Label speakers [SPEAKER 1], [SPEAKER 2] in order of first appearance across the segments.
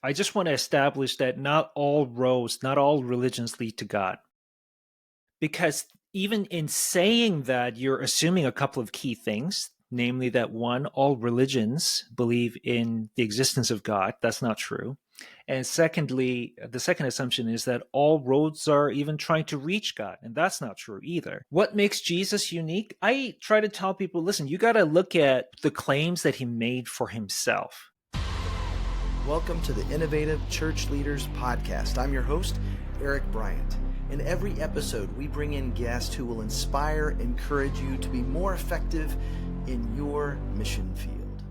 [SPEAKER 1] I just want to establish that not all roads, not all religions lead to God. Because even in saying that, you're assuming a couple of key things, namely that one, all religions believe in the existence of God. That's not true. And secondly, the second assumption is that all roads are even trying to reach God. And that's not true either. What makes Jesus unique? I try to tell people, listen, you got to look at the claims that he made for himself.
[SPEAKER 2] Welcome to the Innovative Church Leaders Podcast. I'm your host, Eric Bryant. In every episode, we bring in guests who will inspire, encourage you to be more effective in your mission field.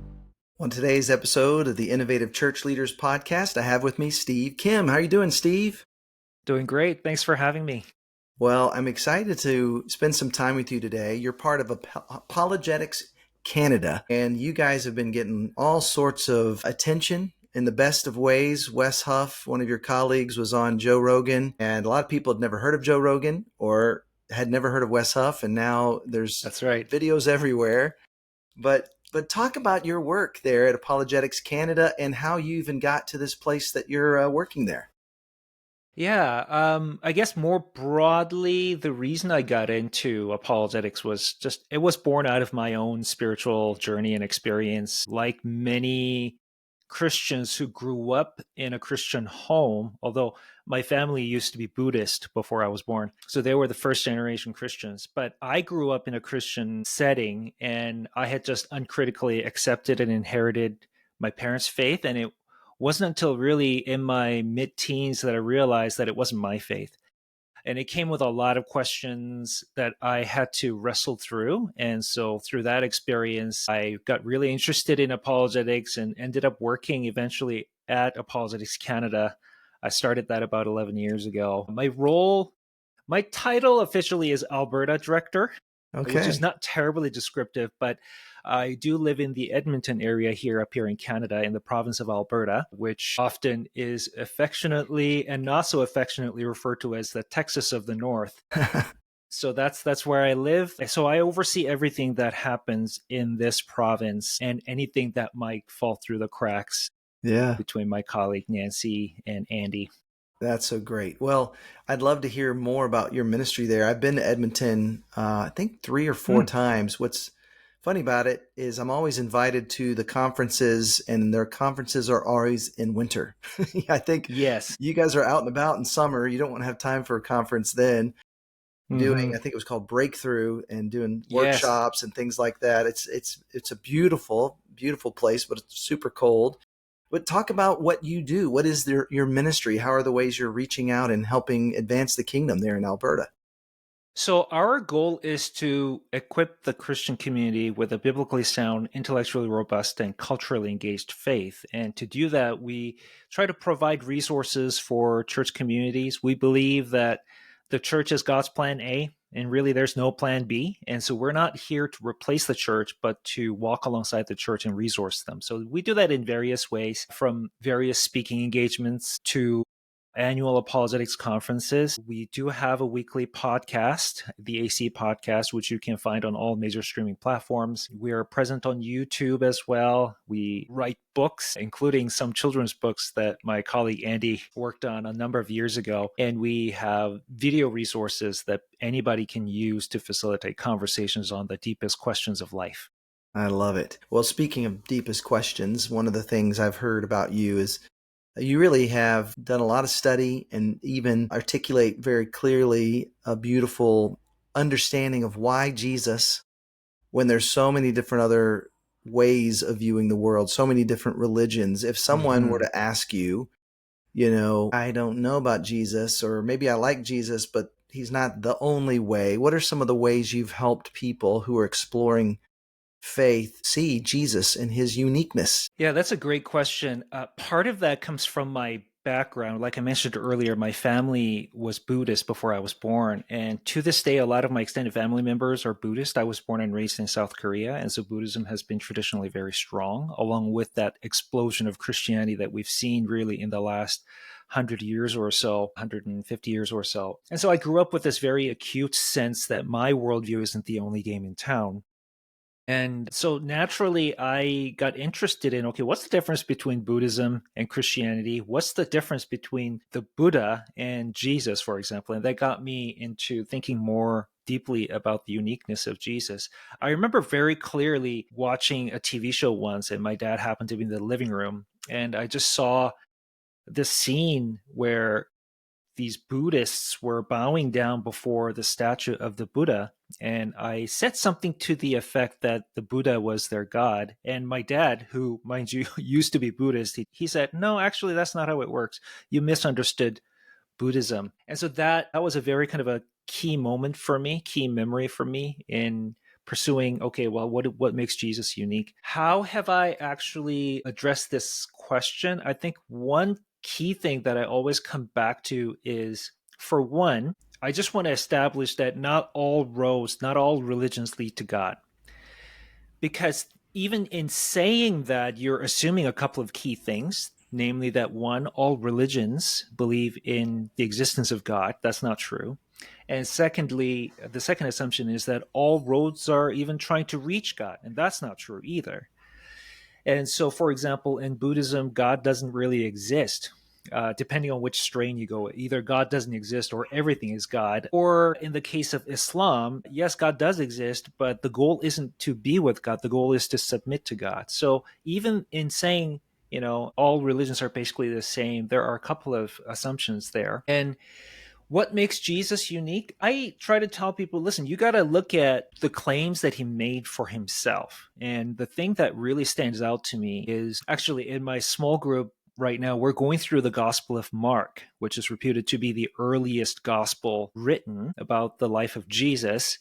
[SPEAKER 2] On today's episode of the Innovative Church Leaders Podcast, I have with me Steve Kim. How are you doing, Steve?
[SPEAKER 1] Doing great. Thanks for having me.
[SPEAKER 2] Well, I'm excited to spend some time with you today. You're part of Apologetics Canada, and you guys have been getting all sorts of attention in the best of ways. Wes Huff, one of your colleagues, was on Joe Rogan, and a lot of people had never heard of Joe Rogan or had never heard of Wes Huff, and now there's
[SPEAKER 1] That's right.
[SPEAKER 2] videos everywhere. But talk about your work there at Apologetics Canada and how you even got to this place that you're working there.
[SPEAKER 1] Yeah, I guess more broadly, the reason I got into apologetics was just it was born out of my own spiritual journey and experience. Like many Christians who grew up in a Christian home, although my family used to be Buddhist before I was born. So they were the first generation Christians. But I grew up in a Christian setting and I had just uncritically accepted and inherited my parents' faith. And it wasn't until really in my mid-teens that I realized that it wasn't my faith. And it came with a lot of questions that I had to wrestle through. And so through that experience, I got really interested in apologetics and ended up working eventually at Apologetics Canada. I started that about 11 years ago. My title officially is Alberta Director, which is
[SPEAKER 2] Okay.
[SPEAKER 1] not terribly descriptive, but I do live in the Edmonton area up here in Canada, in the province of Alberta, which often is affectionately and not so affectionately referred to as the Texas of the North. So that's where I live. So I oversee everything that happens in this province and anything that might fall through the cracks
[SPEAKER 2] Yeah.
[SPEAKER 1] between my colleague Nancy and Andy.
[SPEAKER 2] That's so great. Well, I'd love to hear more about your ministry there. I've been to Edmonton, I think 3 or 4
[SPEAKER 1] Hmm.
[SPEAKER 2] times. What's funny about it is I'm always invited to the conferences, and their conferences are always in winter. I think
[SPEAKER 1] Yes.
[SPEAKER 2] you guys are out and about in summer. You don't want to have time for a conference then.
[SPEAKER 1] Hmm.
[SPEAKER 2] I think it was called Breakthrough, and doing
[SPEAKER 1] Yes.
[SPEAKER 2] workshops and things like that. It's a beautiful, beautiful place, but it's super cold. But talk about what you do. What is your ministry? How are the ways you're reaching out and helping advance the kingdom there in Alberta?
[SPEAKER 1] So, our goal is to equip the Christian community with a biblically sound, intellectually robust, and culturally engaged faith. And to do that, we try to provide resources for church communities. We believe that the church is God's plan A, and really there's no plan B. And so, we're not here to replace the church, but to walk alongside the church and resource them. So, we do that in various ways, from various speaking engagements to annual apologetics conferences. We do have a weekly podcast, the AC podcast, which you can find on all major streaming platforms. We are present on YouTube as well. We write books, including some children's books that my colleague Andy worked on a number of years ago. And we have video resources that anybody can use to facilitate conversations on the deepest questions of life.
[SPEAKER 2] I love it. Well, speaking of deepest questions, one of the things I've heard about you is you really have done a lot of study and even articulate very clearly a beautiful understanding of why Jesus, when there's so many different other ways of viewing the world, so many different religions. If someone were
[SPEAKER 1] Mm-hmm.
[SPEAKER 2] to ask you, I don't know about Jesus, or maybe I like Jesus, but he's not the only way. What are some of the ways you've helped people who are exploring faith see Jesus and his uniqueness?
[SPEAKER 1] Yeah, that's a great question. Part of that comes from my background. Like I mentioned earlier, my family was Buddhist before I was born. And to this day, a lot of my extended family members are Buddhist. I was born and raised in South Korea. And so Buddhism has been traditionally very strong, along with that explosion of Christianity that we've seen really in the last 100 years or so, 150 years or so. And so I grew up with this very acute sense that my worldview isn't the only game in town. And so naturally, I got interested in, okay, what's the difference between Buddhism and Christianity? What's the difference between the Buddha and Jesus, for example? And that got me into thinking more deeply about the uniqueness of Jesus. I remember very clearly watching a TV show once, and my dad happened to be in the living room. And I just saw this scene where these Buddhists were bowing down before the statue of the Buddha. And I said something to the effect that the Buddha was their god. And my dad, who, mind you, used to be Buddhist, he said, no, actually, that's not how it works. You misunderstood Buddhism. And so that was a very kind of a key moment for me, key memory for me in pursuing, okay, well, what makes Jesus unique? How have I actually addressed this question? I think one key thing that I always come back to is, for one, I just want to establish that not all roads, not all religions lead to God. Because even in saying that, you're assuming a couple of key things, namely that one, all religions believe in the existence of God. That's not true. And secondly, the second assumption is that all roads are even trying to reach God. And that's not true either. And so, for example, in Buddhism, God doesn't really exist. Depending on which strain you go with. Either God doesn't exist or everything is God. Or in the case of Islam, yes, God does exist, but the goal isn't to be with God. The goal is to submit to God. So even in saying, all religions are basically the same, there are a couple of assumptions there. And what makes Jesus unique? I try to tell people, listen, you got to look at the claims that he made for himself. And the thing that really stands out to me is actually in my small group right now, we're going through the Gospel of Mark, which is reputed to be the earliest gospel written about the life of Jesus.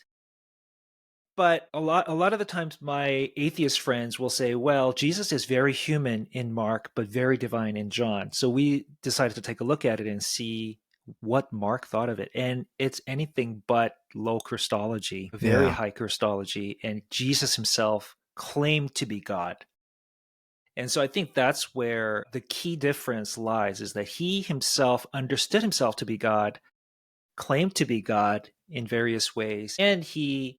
[SPEAKER 1] But a lot of the times my atheist friends will say, well, Jesus is very human in Mark, but very divine in John. So we decided to take a look at it and see what Mark thought of it. And it's anything but low Christology, very
[SPEAKER 2] Yeah.
[SPEAKER 1] high Christology. And Jesus himself claimed to be God. And so I think that's where the key difference lies, is that he himself understood himself to be God, claimed to be God in various ways, and he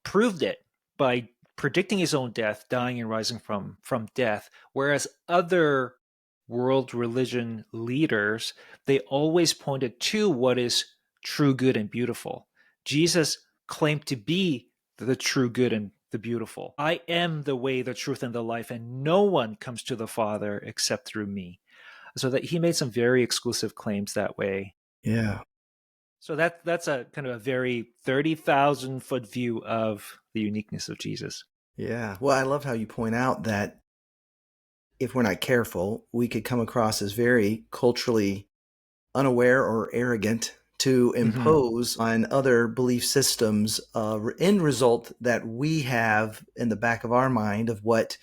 [SPEAKER 1] proved it by predicting his own death, dying and rising from death. Whereas other world religion leaders, they always pointed to what is true, good, and beautiful. Jesus claimed to be the true, good, and the beautiful. I am the way, the truth, and the life, and no one comes to the Father except through me. So that he made some very exclusive claims that way.
[SPEAKER 2] Yeah.
[SPEAKER 1] So that's a kind of a very 30,000-foot view of the uniqueness of Jesus.
[SPEAKER 2] Yeah. Well, I love how you point out that if we're not careful, we could come across as very culturally unaware or arrogant to
[SPEAKER 1] Mm-hmm.
[SPEAKER 2] impose on other belief systems end result that we have in the back of our mind of what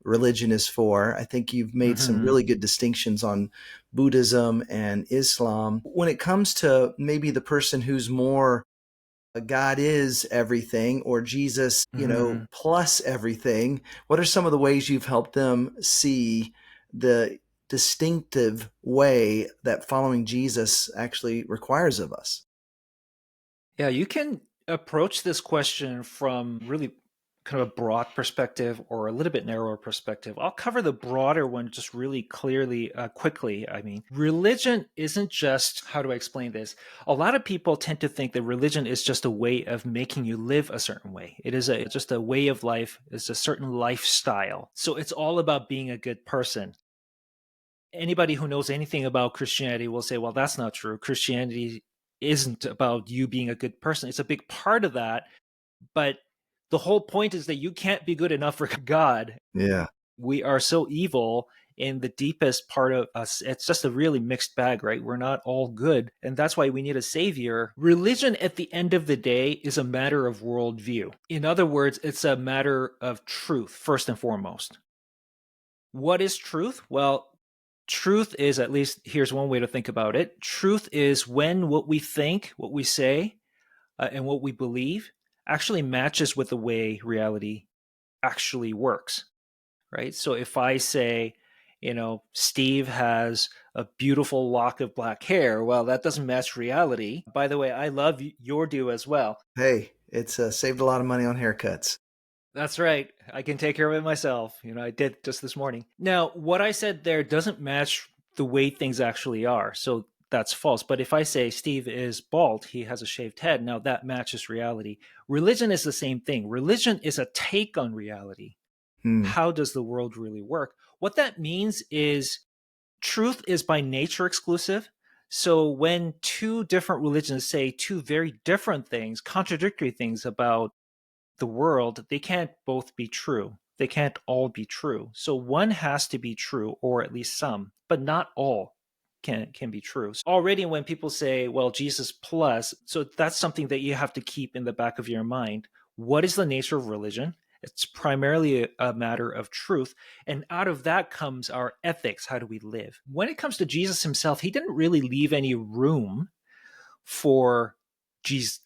[SPEAKER 2] religion is for. I think you've made some
[SPEAKER 1] Mm-hmm.
[SPEAKER 2] really good distinctions on Buddhism and Islam. When it comes to maybe the person who's more God is everything or Jesus,
[SPEAKER 1] Mm-hmm.
[SPEAKER 2] plus everything, what are some of the ways you've helped them see the distinctive way that following Jesus actually requires of us?
[SPEAKER 1] Yeah, you can approach this question from really kind of a broad perspective or a little bit narrower perspective. I'll cover the broader one just really clearly, quickly. I mean, religion isn't just, how do I explain this? A lot of people tend to think that religion is just a way of making you live a certain way. It is just a way of life, it's a certain lifestyle. So it's all about being a good person. Anybody who knows anything about Christianity will say, well, that's not true. Christianity isn't about you being a good person. It's a big part of that. But the whole point is that you can't be good enough for God.
[SPEAKER 2] Yeah.
[SPEAKER 1] We are so evil in the deepest part of us. It's just a really mixed bag, right? We're not all good. And that's why we need a savior. Religion, at the end of the day, is a matter of worldview. In other words, it's a matter of truth, first and foremost. What is truth? Well, truth is, at least here's one way to think about it. Truth is when what we think, what we say, and what we believe actually matches with the way reality actually works, right? So if I say, Steve has a beautiful lock of black hair, well, that doesn't match reality. By the way, I love your do as well.
[SPEAKER 2] Hey, it's saved a lot of money on haircuts.
[SPEAKER 1] That's right. I can take care of it myself. I did just this morning. Now, what I said there doesn't match the way things actually are. So that's false. But if I say Steve is bald, he has a shaved head, now that matches reality. Religion is the same thing. Religion is a take on reality.
[SPEAKER 2] Hmm.
[SPEAKER 1] How does the world really work? What that means is truth is by nature exclusive. So when two different religions say two very different things, contradictory things about the world, they can't both be true. They can't all be true. So one has to be true, or at least some, but not all can be true. So already when people say, well, Jesus plus, so that's something that you have to keep in the back of your mind. What is the nature of religion? It's primarily a matter of truth. And out of that comes our ethics. How do we live? When it comes to Jesus himself, he didn't really leave any room for Jesus,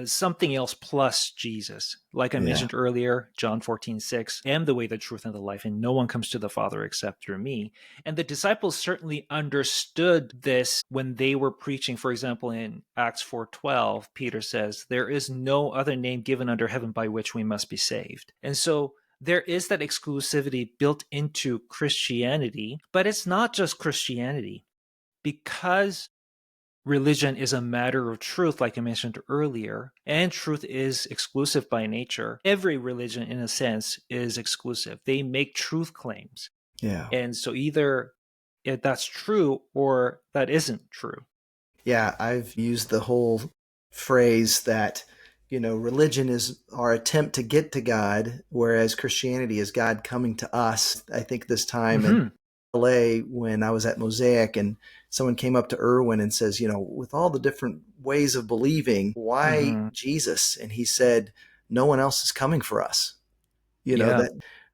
[SPEAKER 1] something else plus Jesus. Like I
[SPEAKER 2] Yeah.
[SPEAKER 1] mentioned earlier, John 14:6, I am the way, the truth, and the life, and no one comes to the Father except through me. And the disciples certainly understood this when they were preaching. For example, in Acts 4:12, Peter says, there is no other name given under heaven by which we must be saved. And so there is that exclusivity built into Christianity, but it's not just Christianity. Because religion is a matter of truth, like I mentioned earlier, and truth is exclusive by nature. Every religion, in a sense, is exclusive. They make truth claims.
[SPEAKER 2] Yeah.
[SPEAKER 1] And so either that's true or that isn't true.
[SPEAKER 2] Yeah, I've used the whole phrase that, religion is our attempt to get to God, whereas Christianity is God coming to us. I think this time in
[SPEAKER 1] Mm-hmm.
[SPEAKER 2] LA when I was at Mosaic and someone came up to Irwin and says, with all the different ways of believing, why
[SPEAKER 1] Mm-hmm.
[SPEAKER 2] Jesus? And he said, no one else is coming for us.
[SPEAKER 1] Yeah.
[SPEAKER 2] That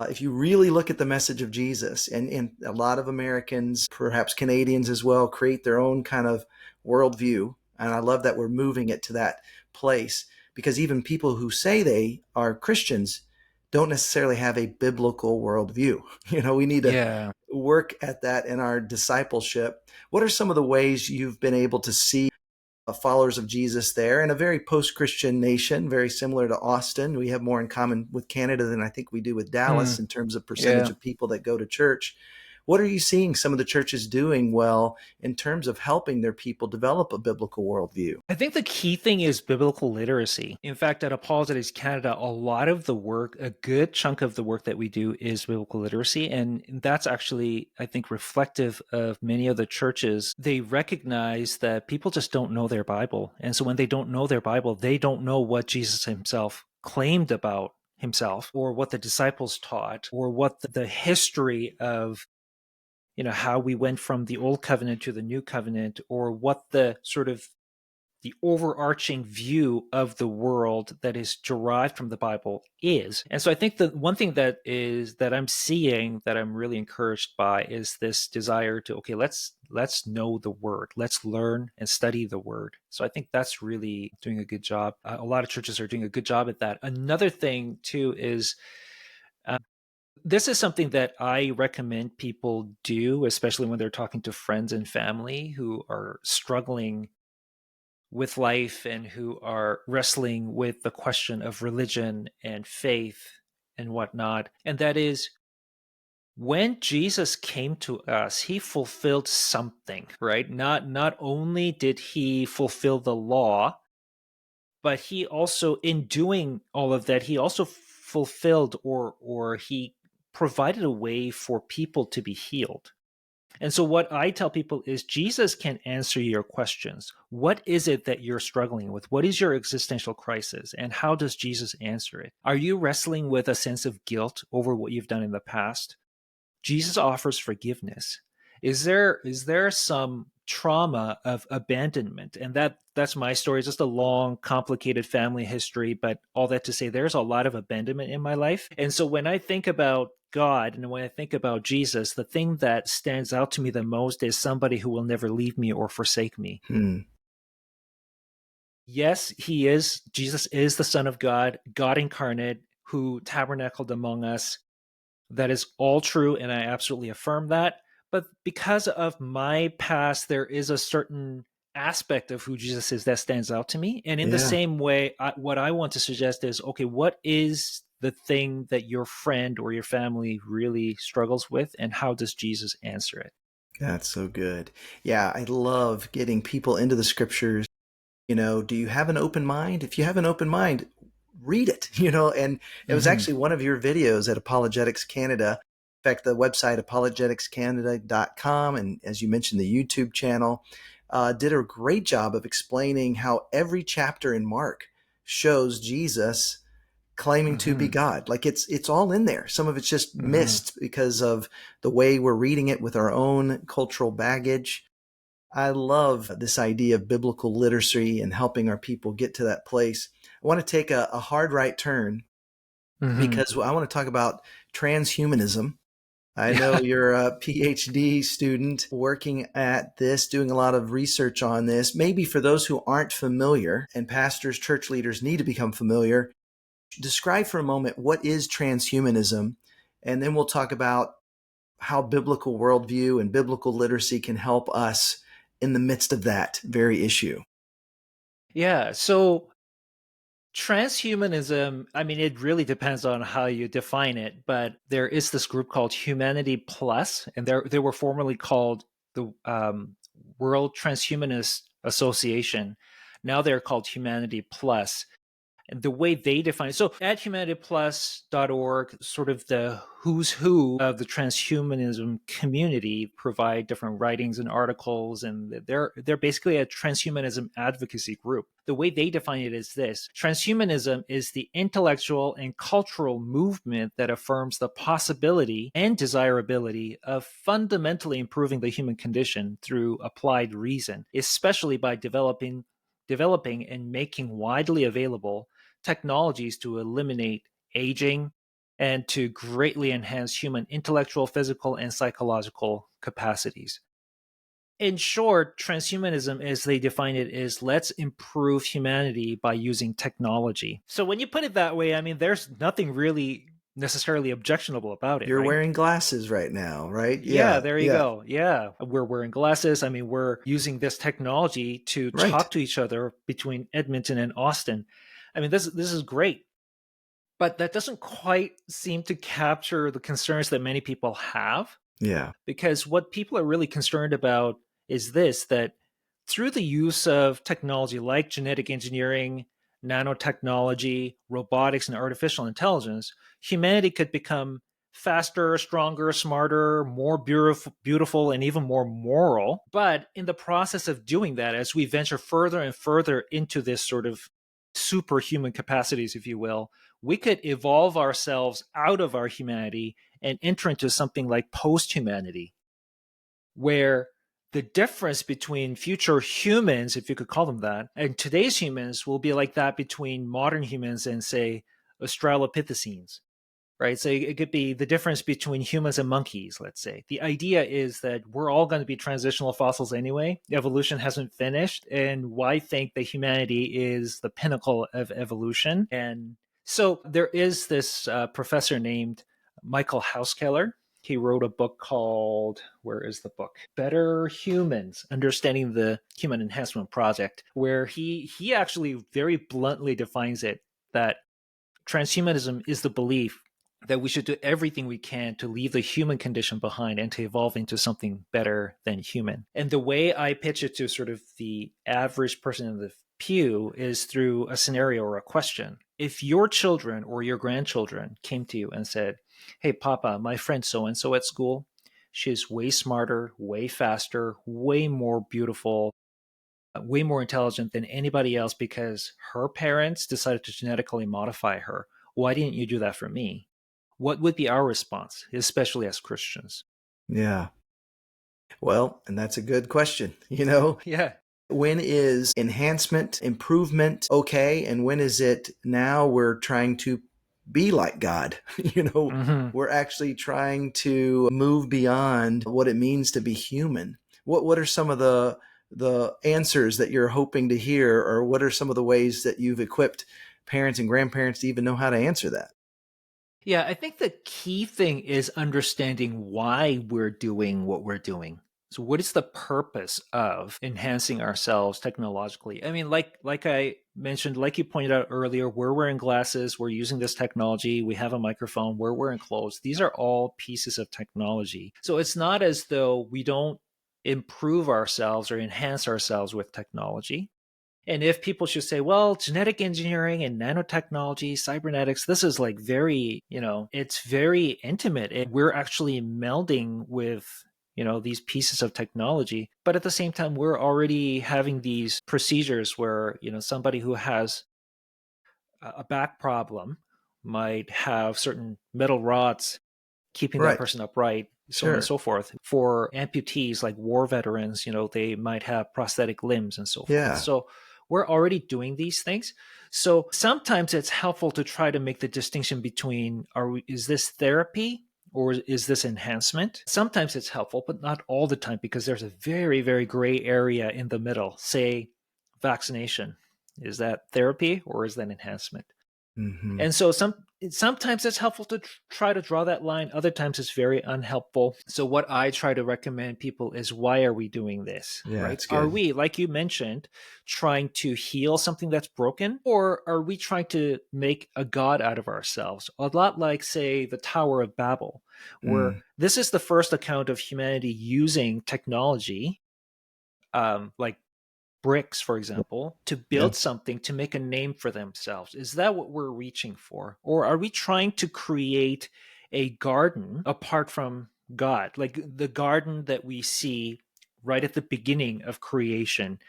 [SPEAKER 2] if you really look at the message of Jesus, and a lot of Americans, perhaps Canadians as well, create their own kind of worldview. And I love that we're moving it to that place because even people who say they are Christians don't necessarily have a biblical worldview. We need to
[SPEAKER 1] Yeah.
[SPEAKER 2] work at that in our discipleship. What are some of the ways you've been able to see followers of Jesus there in a very post-Christian nation, very similar to Austin? We have more in common with Canada than I think we do with Dallas
[SPEAKER 1] Mm.
[SPEAKER 2] in terms of percentage
[SPEAKER 1] Yeah.
[SPEAKER 2] of people that go to church. What are you seeing some of the churches doing well in terms of helping their people develop a biblical worldview?
[SPEAKER 1] I think the key thing is biblical literacy. In fact, at Apologetics Canada, a lot of the work, a good chunk of the work that we do is biblical literacy. And that's actually, I think, reflective of many of the churches. They recognize that people just don't know their Bible. And so when they don't know their Bible, they don't know what Jesus himself claimed about himself or what the disciples taught or what the history of how we went from the old covenant to the new covenant, or what the sort of the overarching view of the world that is derived from the Bible is. And so I think the one thing that I'm seeing that I'm really encouraged by is this desire to, okay, let's know the word, let's learn and study the word. So I think that's really doing a good job. A lot of churches are doing a good job at that. Another thing too is this is something that I recommend people do, especially when they're talking to friends and family who are struggling with life and who are wrestling with the question of religion and faith and whatnot. And that is, when Jesus came to us, he fulfilled something, right? Not only did he fulfill the law, but he also, in doing all of that, he also fulfilled or he provided a way for people to be healed. And so, what I tell people is Jesus can answer your questions. What is it that you're struggling with? What is your existential crisis? And how does Jesus answer it? Are you wrestling with a sense of guilt over what you've done in the past? Jesus offers forgiveness. Is there some trauma of abandonment? And that's my story. It's just a long, complicated family history, but all that to say there's a lot of abandonment in my life. And so when I think about God and when I think about Jesus, the thing that stands out to me the most is somebody who will never leave me or forsake me.
[SPEAKER 2] Hmm.
[SPEAKER 1] Yes, Jesus is the Son of God, God incarnate, who tabernacled among us. That is all true, and I absolutely affirm that. But because of my past, there is a certain aspect of who Jesus is that stands out to me. And in the
[SPEAKER 2] Yeah.
[SPEAKER 1] same way, what I want to suggest is, okay, what is the thing that your friend or your family really struggles with, and how does Jesus answer it?
[SPEAKER 2] That's so good. Yeah, I love getting people into the scriptures. Do you have an open mind? If you have an open mind, read it, and it was
[SPEAKER 1] Mm-hmm.
[SPEAKER 2] actually one of your videos at Apologetics Canada. In fact, the website apologeticscanada.com, and as you mentioned, the YouTube channel, did a great job of explaining how every chapter in Mark shows Jesus claiming to be
[SPEAKER 1] Mm-hmm.
[SPEAKER 2] God. Like it's all in there. Some of it's just
[SPEAKER 1] Mm-hmm.
[SPEAKER 2] missed because of the way we're reading it with our own cultural baggage. I love this idea of biblical literacy and helping our people get to that place. I want to take a hard right turn
[SPEAKER 1] Mm-hmm.
[SPEAKER 2] because I want to talk about transhumanism. I know
[SPEAKER 1] Yeah.
[SPEAKER 2] you're a PhD student working at this, doing a lot of research on this. Maybe for those who aren't familiar, and pastors, church leaders need to become familiar, describe for a moment what is transhumanism, and then we'll talk about how biblical worldview and biblical literacy can help us in the midst of that very issue.
[SPEAKER 1] Yeah. So transhumanism, I mean, it really depends on how you define it, but there is this group called Humanity Plus, and they were formerly called the World Transhumanist Association. Now they're called Humanity Plus. And the way they define it, so at humanityplus.org, sort of the who's who of the transhumanism community provide different writings and articles, and they're basically a transhumanism advocacy group. The way they define it is this: transhumanism is the intellectual and cultural movement that affirms the possibility and desirability of fundamentally improving the human condition through applied reason, especially by developing and making widely available technologies to eliminate aging and to greatly enhance human intellectual, physical, and psychological capacities. In short, transhumanism, as they define it, is let's improve humanity by using technology. So when you put it that way, I mean, there's nothing really necessarily objectionable about it,
[SPEAKER 2] You're
[SPEAKER 1] right?
[SPEAKER 2] wearing glasses right now, right?
[SPEAKER 1] Yeah,
[SPEAKER 2] Yeah,
[SPEAKER 1] there you
[SPEAKER 2] yeah,
[SPEAKER 1] go. Yeah, we're wearing glasses. I mean, we're using this technology to
[SPEAKER 2] right.
[SPEAKER 1] talk to each other between Edmonton and Austin. I mean, this is great. But that doesn't quite seem to capture the concerns that many people have,
[SPEAKER 2] Yeah,
[SPEAKER 1] because what people are really concerned about is this: that through the use of technology like genetic engineering, nanotechnology, robotics, and artificial intelligence, humanity could become faster, stronger, smarter, more beautiful, and even more moral. But in the process of doing that, as we venture further and further into this sort of superhuman capacities, if you will, we could evolve ourselves out of our humanity and enter into something like post humanity, where the difference between future humans, if you could call them that, and today's humans will be like that between modern humans and, say, Australopithecines, right? So it could be the difference between humans and monkeys, let's say. The idea is that we're all going to be transitional fossils anyway. Evolution hasn't finished. And why think that humanity is the pinnacle of evolution? And so there is this professor named Michael Hauskeller. He wrote a book called, where is the book? Better Humans, Understanding the Human Enhancement Project, where he actually very bluntly defines it that transhumanism is the belief that we should do everything we can to leave the human condition behind and to evolve into something better than human. And the way I pitch it to sort of the average person in the pew is through a scenario or a question. If your children or your grandchildren came to you and said, "Hey, Papa, my friend so and so at school, she's way smarter, way faster, way more beautiful, way more intelligent than anybody else because her parents decided to genetically modify her. Why didn't you do that for me?" What would be our response, especially as Christians?
[SPEAKER 2] yeah. Well, and that's a good question.
[SPEAKER 1] Yeah.
[SPEAKER 2] When is enhancement, improvement okay? And when is it now we're trying to be like God?
[SPEAKER 1] Hmm.
[SPEAKER 2] We're actually trying to move beyond what it means to be human. What are some of the answers that you're hoping to hear, or what are some of the ways that you've equipped parents and grandparents to even know how to answer that?
[SPEAKER 1] Yeah, I think the key thing is understanding why we're doing what we're doing. So what is the purpose of enhancing ourselves technologically? I mean, like I mentioned, like you pointed out earlier, we're wearing glasses, we're using this technology, we have a microphone, we're wearing clothes. These are all pieces of technology. So it's not as though we don't improve ourselves or enhance ourselves with technology. And if people should say, well, genetic engineering and nanotechnology, cybernetics, this is like very, it's very intimate. And we're actually melding with, these pieces of technology. But at the same time, we're already having these procedures where, somebody who has a back problem might have certain metal rods keeping that
[SPEAKER 2] Right.
[SPEAKER 1] person upright, so on and
[SPEAKER 2] Sure.
[SPEAKER 1] so forth. For amputees like war veterans, they might have prosthetic limbs and so forth.
[SPEAKER 2] Yeah.
[SPEAKER 1] So we're already doing these things. So sometimes it's helpful to try to make the distinction between is this therapy or is this enhancement? Sometimes it's helpful, but not all the time, because there's a very, very gray area in the middle. Say vaccination. Is that therapy or is that enhancement?
[SPEAKER 2] Mm-hmm.
[SPEAKER 1] And so sometimes it's helpful to try to draw that line. Other times it's very unhelpful. So what I try to recommend people is, why are we doing this,
[SPEAKER 2] Yeah,
[SPEAKER 1] right?
[SPEAKER 2] it's
[SPEAKER 1] Are
[SPEAKER 2] good.
[SPEAKER 1] we, like you mentioned, trying to heal something that's broken? Or are we trying to make a god out of ourselves? A lot like, say, the Tower of Babel, where
[SPEAKER 2] Mm.
[SPEAKER 1] this is the first account of humanity using technology, like bricks, for example, to
[SPEAKER 2] Yeah.
[SPEAKER 1] build something to make a name for themselves. Is that what we're reaching for? Or are we trying to create a garden apart from God, like the garden that we see right at the beginning of creation?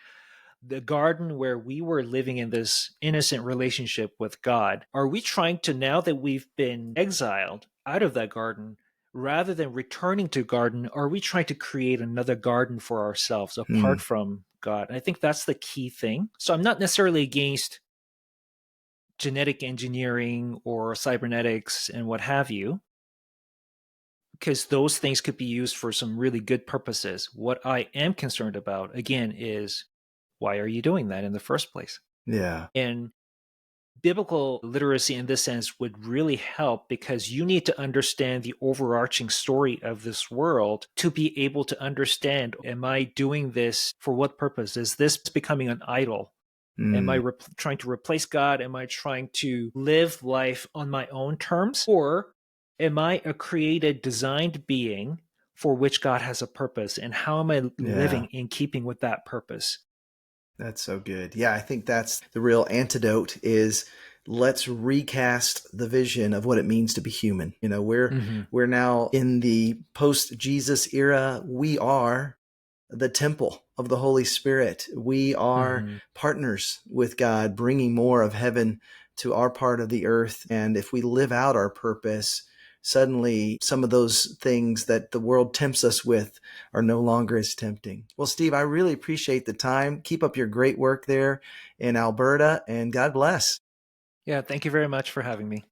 [SPEAKER 1] The garden where we were living in this innocent relationship with God. Are we trying to, now that we've been exiled out of that garden, rather than returning to garden, are we trying to create another garden for ourselves apart
[SPEAKER 2] Mm.
[SPEAKER 1] from God? And I think that's the key thing. So I'm not necessarily against genetic engineering or cybernetics and what have you, because those things could be used for some really good purposes. What I am concerned about, again, is, why are you doing that in the first place?
[SPEAKER 2] Yeah.
[SPEAKER 1] And biblical literacy in this sense would really help, because you need to understand the overarching story of this world to be able to understand, am I doing this for what purpose? Is this becoming an idol? Am I
[SPEAKER 2] Mm.
[SPEAKER 1] trying to replace God? Am I trying to live life on my own terms? Or am I a created, designed being for which God has a purpose? And how am I
[SPEAKER 2] Yeah.
[SPEAKER 1] living in keeping with that purpose?
[SPEAKER 2] That's so good. Yeah, I think that's the real antidote is, let's recast the vision of what it means to be human.
[SPEAKER 1] Mm-hmm.
[SPEAKER 2] We're now in the post-Jesus era. We are the temple of the Holy Spirit. We are
[SPEAKER 1] Mm-hmm.
[SPEAKER 2] partners with God, bringing more of heaven to our part of the earth. And if we live out our purpose, suddenly some of those things that the world tempts us with are no longer as tempting. Well, Steve, I really appreciate the time. Keep up your great work there in Alberta, and God bless.
[SPEAKER 1] Yeah, thank you very much for having me.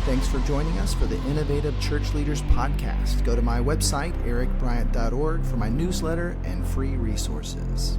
[SPEAKER 2] Thanks for joining us for the Innovative Church Leaders Podcast. Go to my website, ericbryant.org, for my newsletter and free resources.